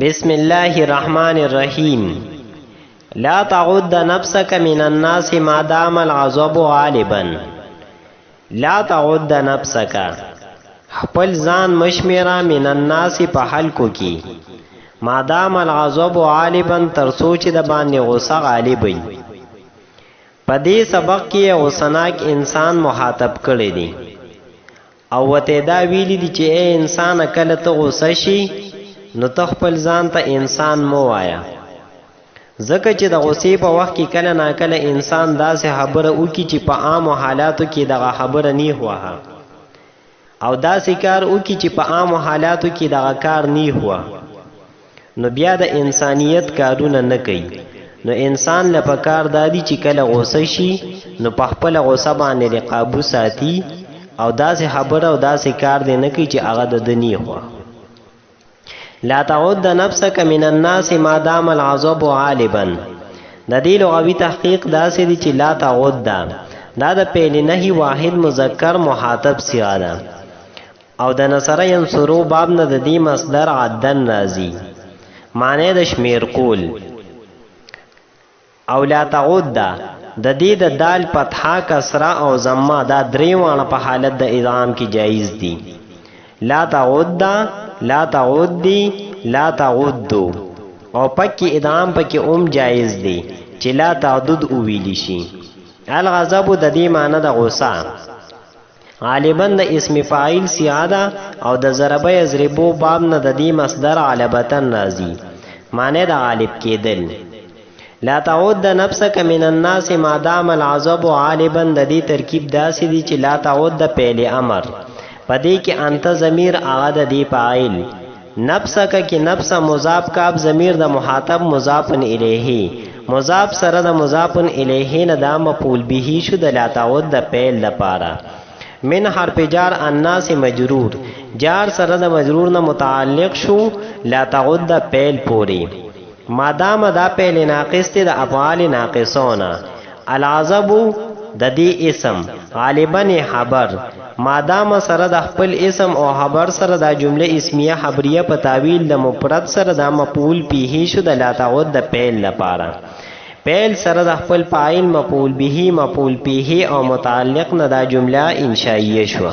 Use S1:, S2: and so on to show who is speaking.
S1: بسم الله الرحمن الرحیم. لا تعد نفسك من الناس ما دام الغضب غالبا. لا تعد نفسك، خپل ځان مشمیرا من الناس په خلکو کې، ما دام الغضب غالبا تر سوچ د باندې غصه غالب وي. په دې سبق کې غصناک انسان مخاطب کړی دی او وته دا ویلی دی چې اے انسان کله ته غصه شي نو ته خپل ځان ته انسان مو وایا، ځکه چې د غصې په وخت کې کله ناکله انسان داسې خبره وکړي چې په عامو حالاتو کې دغه خبره نه هوه، او داسې کار وکړي چې په عامو حالاتو کې دغه کار نه هوه، نو بیا د انسانیت کارونه نه کوي. نو انسان له پکار دادی چې کله غصه شي نو په خپل غصه باندې قابو ساتي او داسې خبره او داسې کار دی نه کوي چې هغه د دنیا هوه. لا تعد نفسك من الناس ما دام الغضب غالبا. د دې لغوي تحقیق داسې دی چې لا تعد دا د پیل نهي واحد مذکر مخاطب صيغه ده او د نصر ينصرو باب نه د دې مصدر عدن راځي، معنی د شمیر کول. او لا تعد د دې د دال فتحه کسره او ضمه دا درې وانه په حالت د ادغام کې جایز دي. لا تعد، لا تعدی، لا تعدو، او پکې ادغام پکې جایز دی چې لا تعدد ویلی شي. الغضب د دې معنی د غصه غالبا د اسم فاعل سیاده او د ضربه یضربو باب نه د دې مصدر غالبتن راځي، معنی د غالب کېدل. لا تعد نفسك من الناس ما دام الغضب غالبا د دې ترکیب داسې دی چې لا تعد فعل امر پدې کې انت ضمیر هغه د دې فاعل، نفسک کې نفس مضاف کاب ضمیر د مخاطب مضاف الیه، مضاف سره د مضاف الیه نه دا مفعول به شو د لا تعد د فعل لپاره. من حرف جار الناس مجرور، جار سره د مجرور نه متعلق شو لا تعد د فعل پوری. مادام دا فعل ناقص دی د افعال ناقصونه. العذب د دې اسم غالبا خبر، مادام سره د خپل اسم او خبر سره د جمله اسمیه خبریه په تعویل د مفرد سره د مفعول به شو د لا تعد د فعل لپاره. فعل سره د خپل فاعل مفعول به مفعول به او متعلق نه د جمله انشائیه شو.